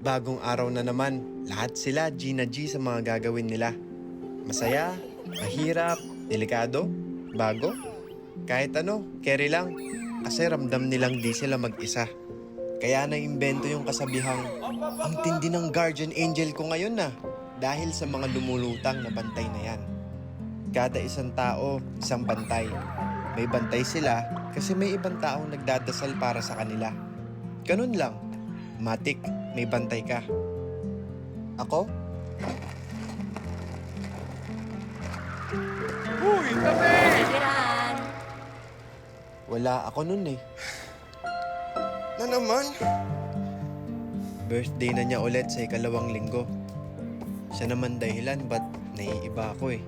Bagong araw na naman. Lahat sila G na G sa mga gagawin nila. Masaya, mahirap, delikado, bago. Kahit ano, carry lang. Kasi ramdam nilang di sila mag-isa. Kaya naimbento yung kasabihang, ang tindi ng guardian angel ko ngayon na. Dahil sa mga lumulutang na bantay na yan. Kada isang tao, isang bantay. May bantay sila kasi may ibang taong nagdadasal para sa kanila. Ganun lang. Matik, may bantay ka. Ako? Uy, tabi! Titiran. Wala ako nun eh. Na naman? Birthday na niya ulit sa ikalawang linggo. Siya naman dahilan ba't naiiba ako eh.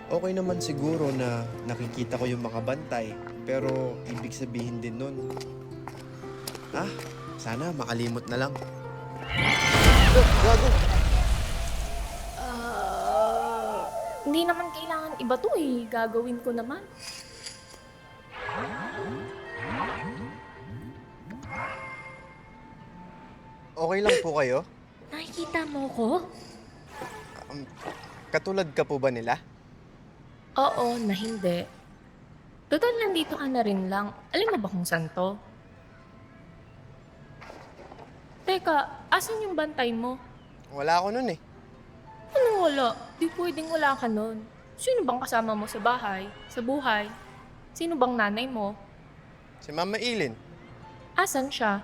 Okay naman siguro na nakikita ko yung mga bantay, pero ibig sabihin din nun, sana makalimot na lang. Gago! Hindi naman kailangan iba to eh. Gagawin ko naman. Okay lang po kayo? Nakikita mo ko? Katulad ka po ba nila? Oo, na hindi. Total, nandito ka na rin lang. Alam mo ba kung saan to? Teka, asan yung bantay mo? Wala ako nun eh. Ano wala? Di pwedeng wala ka nun. Sino bang kasama mo sa bahay? Sa buhay? Sino bang nanay mo? Si Mama Ilin, Asan siya?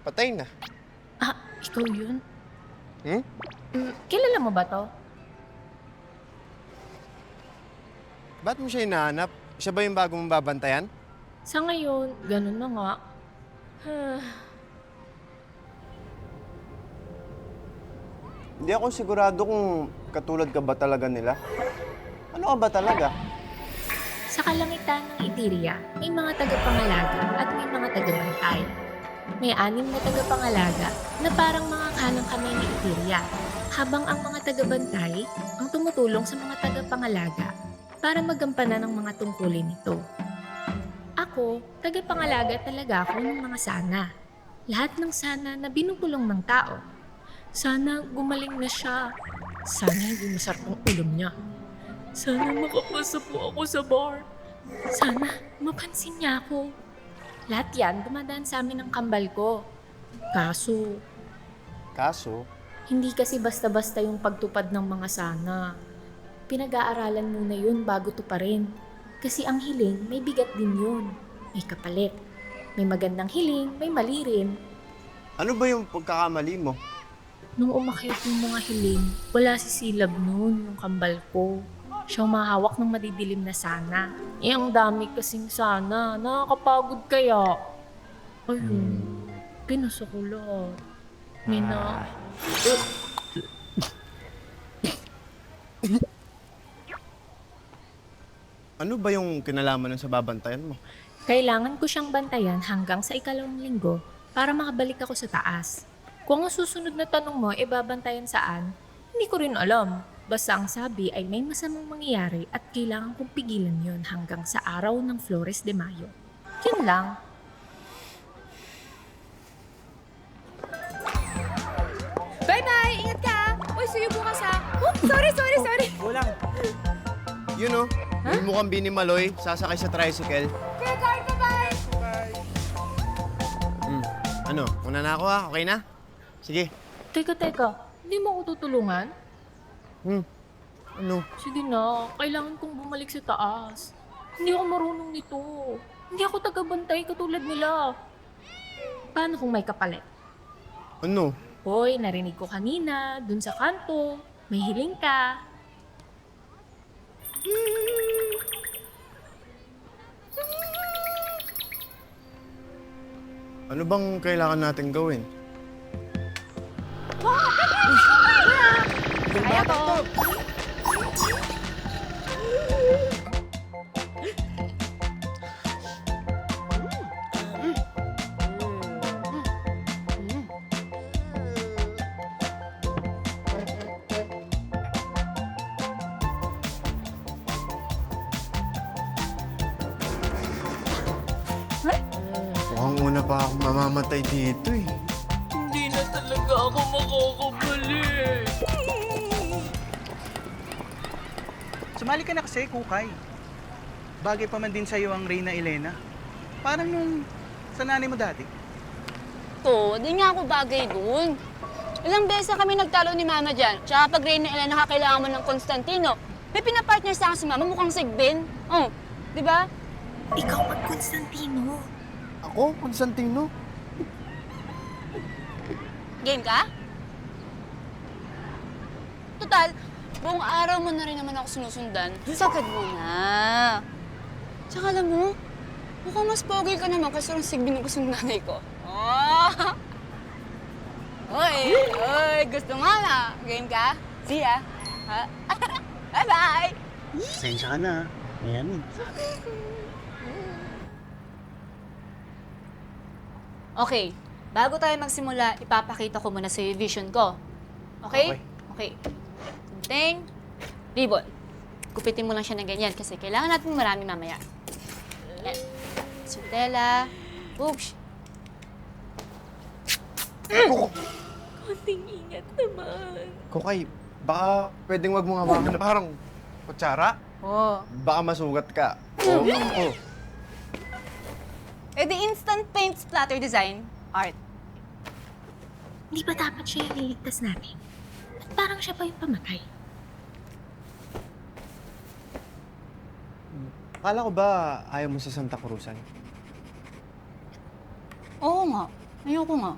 patay na. Ah, ikaw yun? Hmm? Kilala mo ba to? Ba't mo siya hinahanap? Siya ba yung bago mong babantayan? Sa ngayon, ganun na nga. Hindi ako sigurado kung katulad ka ba talaga nila. Ano ka ba talaga? Sa kalangitan ng Itiria, may mga tagapangalaga at may mga tagabantay. May 6 na tagapangalaga na parang mga kanang kamay ni Itiria, habang ang mga tagabantay ang tumutulong sa mga tagapangalaga para magampanan ng mga tungkulin nito. Ako, tagapangalaga talaga ako ng mga sana. Lahat ng sana na binukulong ng tao. Sana gumaling na siya. Sana hindi masarap ang ulam niya. Sana makapasa po ako sa bar. Sana mapansin niya ako. Lahat yan dumadaan sa amin ng kambal ko. Kaso, Kaso, hindi kasi basta-basta yung pagtupad ng mga sana. Pinag-aaralan muna yun bago tuparin. Kasi ang hiling, may bigat din yun. May kapalit. May magandang hiling, may mali rin. ano ba yung pagkakamali mo? Nung umakyat yung mga hiling, wala si Silab noon, yung kambal ko. Siyang mahawak ng madidilim na sana. Ang dami kasing sana. Nakakapagod kaya. Ayun, pinasa ko lahat. Mina. Ano ba yung kinalaman nun sa babantayan mo? Kailangan ko siyang bantayan hanggang sa ikalawang linggo para makabalik ako sa taas. Kung ang susunod na tanong mo e babantayan saan, hindi ko rin alam. Basta ang sabi ay may masamang mangyayari at kailangan kong pigilan yon hanggang sa araw ng Flores de Mayo. Yun lang. Bye-bye! Ingat ka! Uy, suyo bukas ha! Oh, sorry! Walang. Yun oh, yung mukhang Bini Maloy, sasakay sa tricycle. Kuya Carl, bye-bye! Ano, una na ako ha, okay na? Sige. Teka, hindi mo ako tutulungan? Ano? Sige na, kailangan kong bumalik sa taas. Hindi ako marunong nito. Hindi ako tagabantay katulad nila. Paano kung may kapalit? Ano? Hoy, narinig ko kanina, dun sa kanto. May hiling ka. Ano bang kailangan natin gawin? Kaya ko! pa ako mamamatay dito eh. Hindi na talaga ako makakabalik. Sumali ka na kasi, Kukay. Bagay pa man din sa'yo ang Reyna Elena. Parang nung sa nanay mo dati. To, di nga ako bagay dun. Ilang beses na kami nagtalo ni Mama dyan. Tsaka pag Reyna Elena nakakailangan mo ng Constantino, may pinapartner sa akin si Mama, mukhang sigbin. Oh, di ba? Ikaw mag-Constantino. Ako? Constantino? Game ka? Total, buong araw mo na rin naman ako sinusundan. Sagad mo na. Tsaka alam mo, mukhang mas pogi ka naman kasi yung sigbin ng gusto ng nanay ko. Oh! Oy, gusto nga na. Game ka? See ya. Ha? Bye-bye! Pasensya ka na. Ayan. Okay, bago tayo magsimula, ipapakita ko muna sa'yo yung vision ko. Okay? Okay. Kunting ribbon. Kupitin mo lang siya ng ganyan kasi kailangan natin marami mamaya. Yan. Sutela. Books. Konting ingat naman. Kukay, baka pwedeng wag mo hawakan na parang kutsara? Oh. Baka masugat ka. Oo. Eh di instant paint splatter design, art. Hindi ba dapat siya yung niligtas natin? At parang siya pa yung pamatay. Akala ko ba ayaw mo sa Santa Cruzan? Oo nga. Ayoko nga.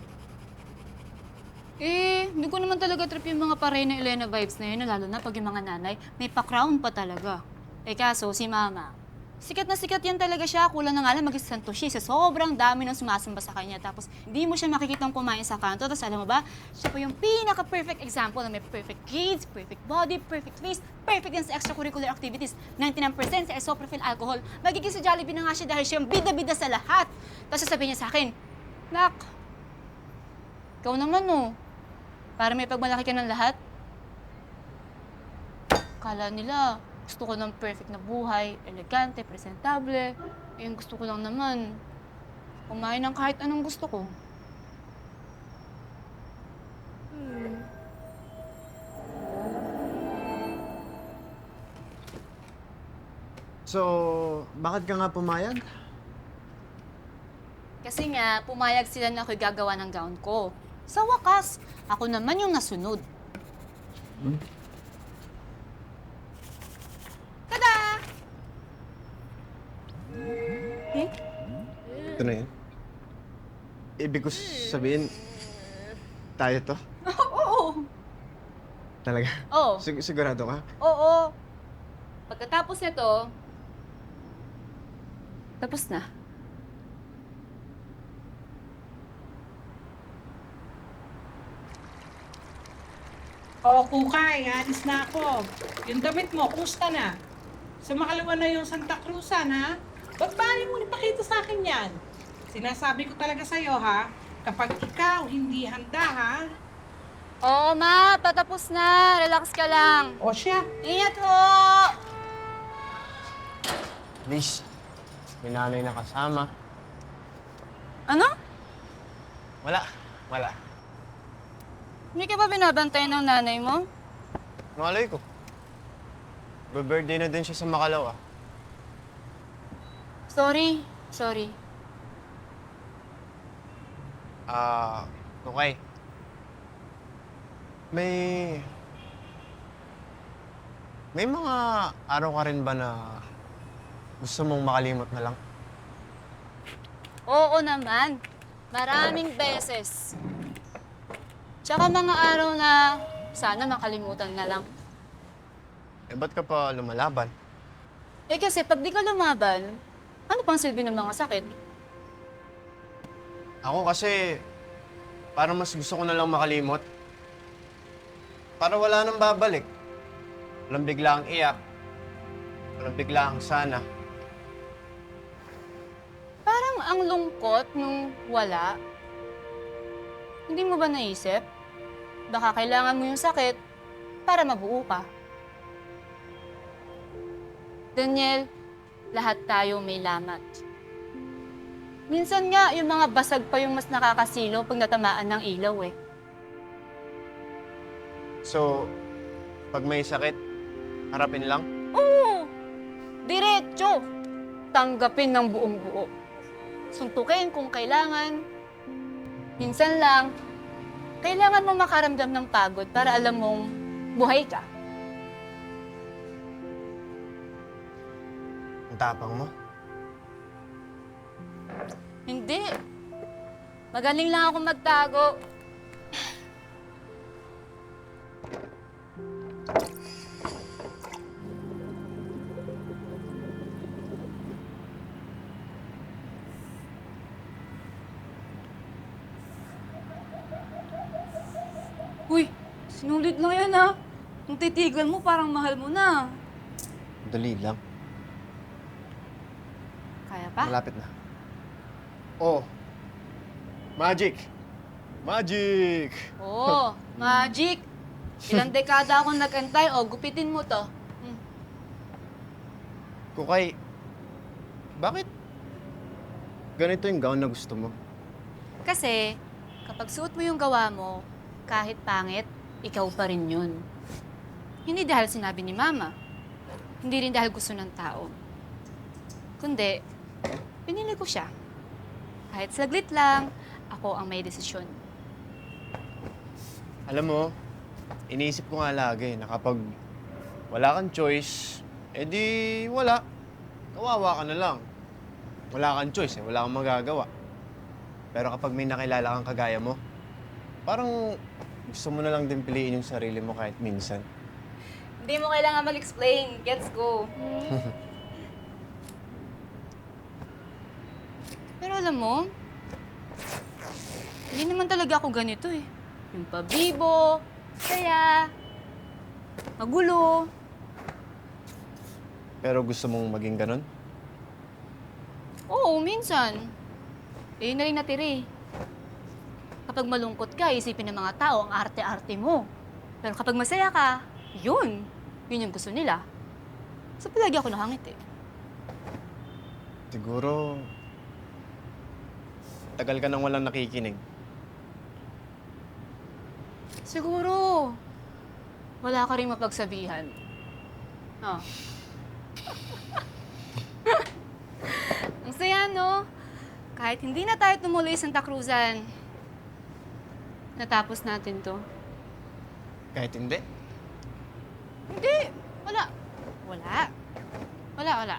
Eh, hindi ko naman talaga trip yung mga paray na Elena vibes na yun, lalo na pag yung mga nanay, may pa-crown pa talaga. Eh kaso, si Mama, sikat na sikat yan talaga siya. Kulang na nga lang mag-santo siya. Sa sobrang dami ng sumasamba sa kanya. Tapos, hindi mo siya makikitang kumain sa kanto. Tapos, alam mo ba, siya po yung pinaka-perfect example na may perfect grades, perfect body, perfect face, perfect din sa extracurricular activities. 99% sa isopropyl alcohol. Magiging sa Jollibee na nga siya dahil siya yung bida-bida sa lahat. Tapos, sasabihin niya sa akin, Nak, ikaw naman oh. Para may pagmalaki ka ng lahat. Kala nila, gusto ko ng perfect na buhay, elegante, presentable. Eh, yung gusto ko lang naman, kumain ng kahit anong gusto ko. So, bakit ka nga pumayag? Kasi nga, pumayag sila na ako'y gagawa ng gown ko. Sa wakas, ako naman yung nasunod. Tada! Eh? Ito na yun. Ibig ko sabihin, tayo to? Oo! Talaga? Oo. Sigurado ka? Oo. Pagkatapos nito, tapos na. Oo, Kukay, alis na ako. Yung damit mo, kumusta na? Sumakalawa na yung Santa Cruzan, ha? Ba't bali mo ipakita sa akin yan? Sinasabi ko talaga sa'yo, ha? Kapag ikaw hindi handa, ha? Oo, Ma. Patapos na. Relax ka lang. O siya, Ingat ho! Please, may nanay na kasama. Ano? Wala. Hindi ka ba binabantayan ng nanay mo? Malay ko. Birthday na din siya sa Makalawa. Sorry. Okay. May mga araw ka rin ba na gusto mong makalimot na lang? Oo naman. Maraming beses. Tsaka mga araw na sana makalimutan na lang. Eh, ba't ka pa lumalaban? Eh kasi pag di ka lumaban, ano pang silbi ng mga sakit? Ako kasi, parang mas gusto ko na lang makalimot. Para wala nang babalik. Walang biglaang iyak. Walang biglaang sana. Parang ang lungkot nung wala. Hindi mo ba naisip? Baka kailangan mo yung sakit para mabuo ka. Daniel, lahat tayo may lamat. Minsan nga, yung mga basag pa yung mas nakakasilo pag natamaan ng ilaw eh. So, pag may sakit, harapin lang? Oo! Diretso! Tanggapin ng buong buo. Suntukin kung kailangan. Minsan lang, kailangan mo makaramdam ng pagod para alam mong buhay ka. Ang tapang mo. Hindi. Magaling lang ako magtago. Uy, sinulit lang yan ah. Kung titigan mo, parang mahal mo na. Dali lang. Kaya pa? Malapit na. Oh. Magic! Magic! Oo, magic. Ilang dekada akong nag-antay, o gupitin mo to. Kukay, bakit ganito yung gown na gusto mo? Kasi, kapag suot mo yung gawa mo, kahit pangit, ikaw pa rin yun. Hindi dahil sinabi ni Mama. Hindi rin dahil gusto ng tao. Kundi, pinili ko siya. Kahit saglit lang, ako ang may desisyon. Alam mo, iniisip ko nga lagi na kapag wala kang choice, edi wala. Kawawa ka na lang. Wala kang choice, wala kang magagawa. Pero kapag may nakilala kang kagaya mo, parang gusto mo na lang din piliin yung sarili mo kahit minsan. Hindi mo kailangan mag-explain. Let's go. Pero alam mo, hindi naman talaga ako ganito eh. Yung pabibo, saya, magulo. Pero gusto mong maging ganon? Oo, minsan. Eh, yun na rin natira eh. Kapag malungkot ka, isipin ng mga tao ang arte-arte mo. Pero kapag masaya ka, yun yung gusto nila. So, palagi ako nakangit eh. Siguro, tagal ka nang walang nakikinig. Siguro, wala ka rin mapagsabihan. Oh. Ang saya, no? Kahit hindi na tayo tumuloy sa Santa Cruzan, natapos natin to. Kahit hindi. Hindi! Wala. Wala. Wala.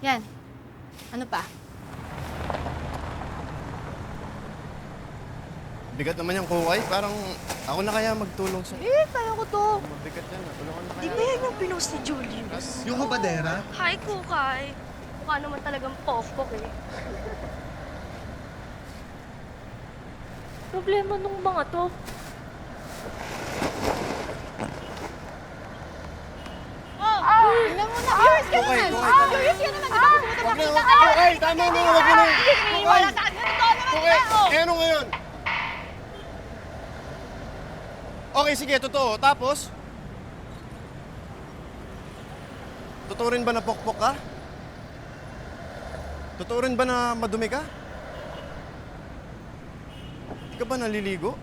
Yan. Ano pa? Bigat naman yung kukay. Parang ako na kaya magtulong sa... Kaya ko to. Mabigat yan. Tulungan na Di kaya. ba yan yung pinost ni Julius? Yung kabadera? Hi, Kukay. Mukha naman talagang pokpok eh. Problema nung mga to. Tingnan mo na. Curious ka Okay, naman. okay, tama. Curious ka naman. Di ba gusto mo ito makita? Okay, tama mo. Huwag mo na. Wala sa akin. Totoo naman. Okay, eh ano ngayon? Okay, sige, totoo. Tapos? Totoo rin ba na pokpok ka? Totoo rin ba na madumi ka? Di ka ba naliligo?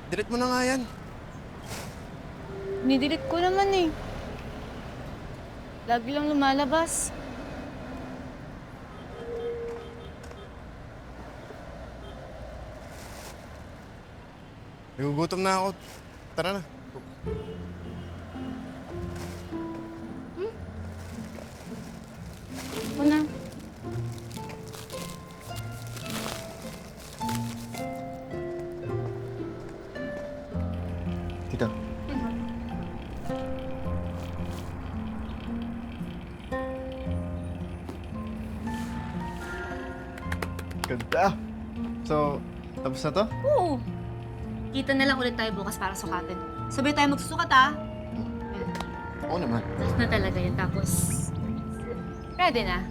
Delete mo na nga yan. Nidelete ko naman eh. Lagi lang lumalabas. Nagugutom na ako. Tara na. Ako na. Tita. Ganda. So, tapos na to? Oo. Kita na lang ulit tayo bukas para sukatin. Sabay tayo magsusukat ah. Oo naman. Tapos na talaga yun. Tapos, ready na.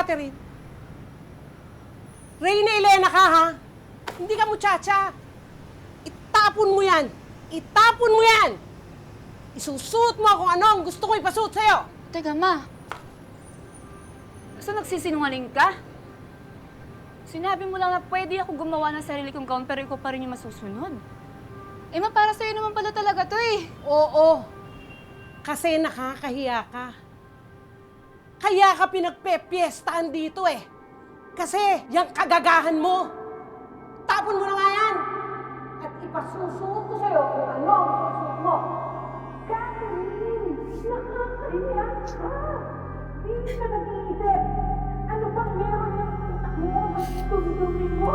Catherine. Reyna Elena ka, ha? Hindi ka muchacha. Itapon mo yan. Itapon mo yan! Isusuot mo kung ano ang gusto ko ipasuot sa'yo. Teka, ma. Basta nagsisinungaling ka? Sinabi mo lang na pwede ako gumawa ng sarili kong gown pero ikaw pa rin yung masusunod. Eh, ma, para sa'yo naman pala talaga to eh. Oo. Kasi nakakahiya ka. Kaya ka pinagpepiestahan dito eh. Kasi yung kagagahan mo. Tapon mo na nga yan. At ipasusuot ko sa'yo kung ano ang susuot mo. Catherine! Nakakahiya ka! Hindi ka nag-iisip. Ano bang meron yung utak mo? Ang dumi mo!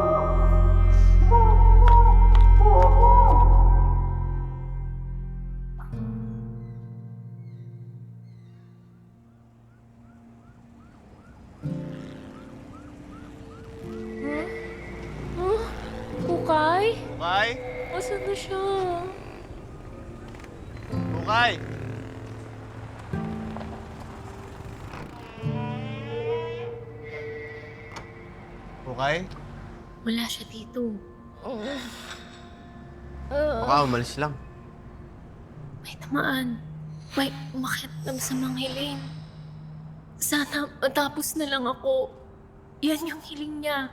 Bobo! Kukay? Kukay? Asan na siya? Kukay! Kukay? Wala siya dito. Baka umalis lang. May tamaan. May umakit na sa mga hiling. Sana matapos na lang ako. Yan yung hiling niya.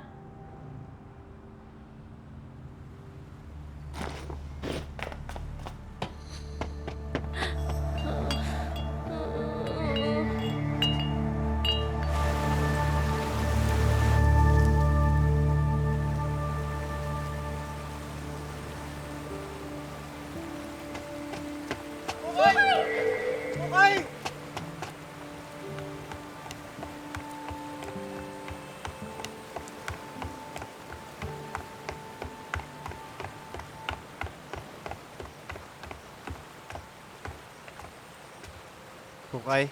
Kukay! Kukay.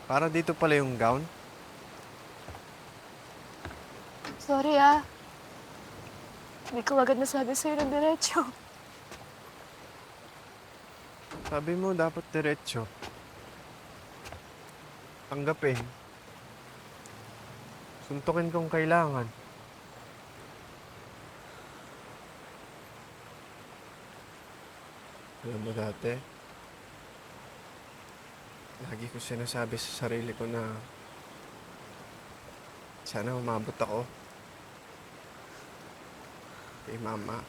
Para dito pala yung gown. Sorry ah. Hindi ko agad nasabi sa'yo ng diretso. Sabi mo dapat diretso. Tanggapin. Suntukin kung kailangan. Alam mo dati, lagi ko sinasabi sa sarili ko na sana umabot ako kay mama.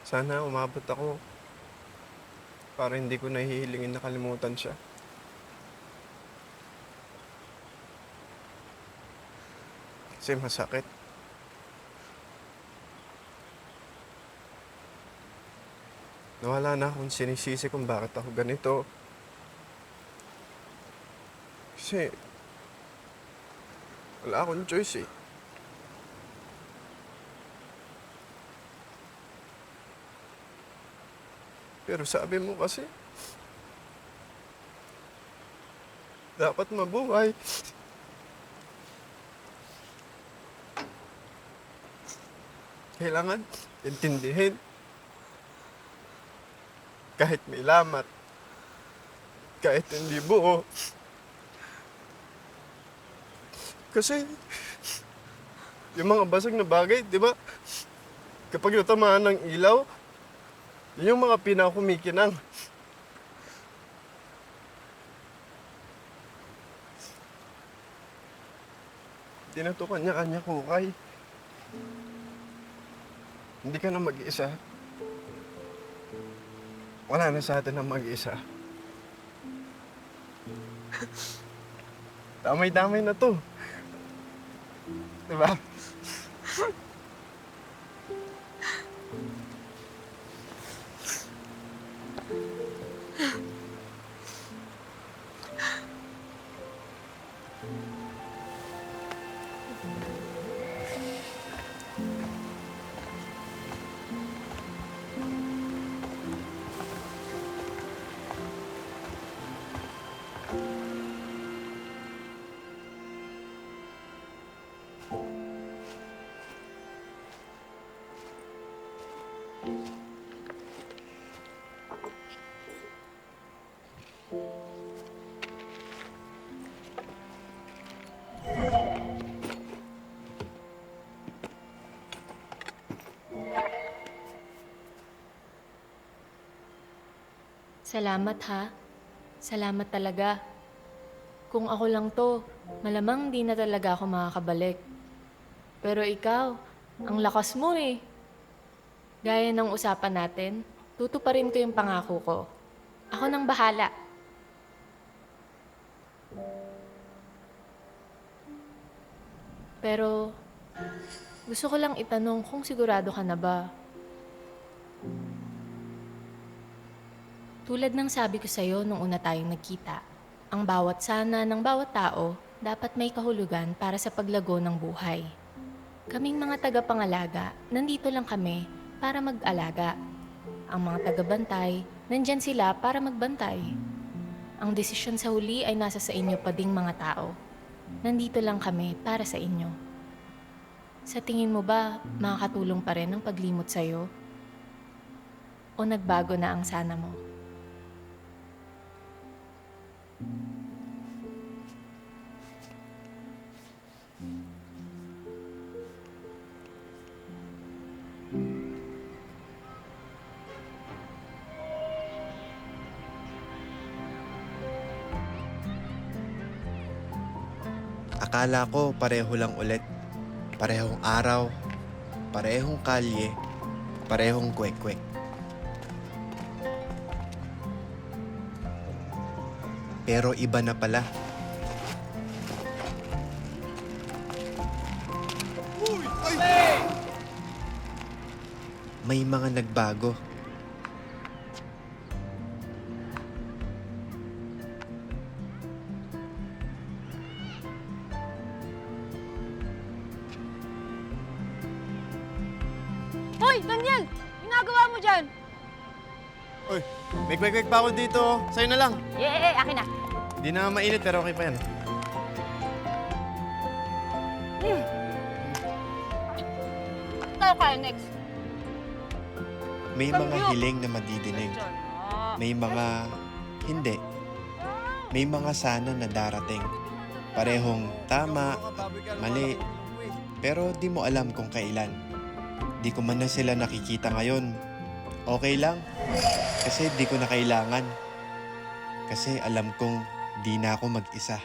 Sana umabot ako para hindi ko nahihilingin na kalimutan siya. Kasi masakit. Nawala na akong sinisisi kung bakit ako ganito. Kasi wala akong choice eh. Pero sabi mo kasi, dapat mabuhay. Kailangan intindihin. Kahit may lamat. Kahit hindi buo. Kasi, yung mga basag na bagay, di ba? Kapag natamaan ng ilaw, yun yung mga pinakumikinang. Di na to kanya-kanya kukay. Hindi ka na mag-isa. Wala na sa atin ang mag-isa. Damay-damay na to. Diba? Salamat ha. Salamat talaga. Kung ako lang to, malamang di na talaga ako makakabalik. Pero ikaw, ang lakas mo eh. Gaya ng usapan natin, tutuparin ko yung pangako ko. Ako nang bahala. Pero, gusto ko lang itanong kung sigurado ka na ba. Tulad ng sabi ko sa'yo nung una tayong nagkita, ang bawat sana ng bawat tao dapat may kahulugan para sa paglago ng buhay. Kaming mga tagapangalaga, nandito lang kami para mag-alaga. Ang mga tagabantay, nandyan sila para magbantay. Ang desisyon sa huli ay nasa sa inyo pa ding mga tao. Nandito lang kami para sa inyo. Sa tingin mo ba, makakatulong pa rin ang paglimot sa'yo? O nagbago na ang sana mo? Akala ko pareho lang ulit. Parehong araw, parehong kalye, parehong kwek-kwek. Pero iba na pala. May mga nagbago. Hoy, Daniel! Ginagawa mo dyan? Uy, may kwek-kwek pa ako dito. Sa'yo na lang. Akin na. Di na mainit pero okay pa yan. Tayo kayo next. May mga hiling na madidinig. May mga hindi. May mga sana na darating. Parehong tama, mali, pero di mo alam kung kailan. Di ko man na sila nakikita ngayon. Okay lang, kasi di ko na kailangan. Kasi alam kong di na ako mag-isa.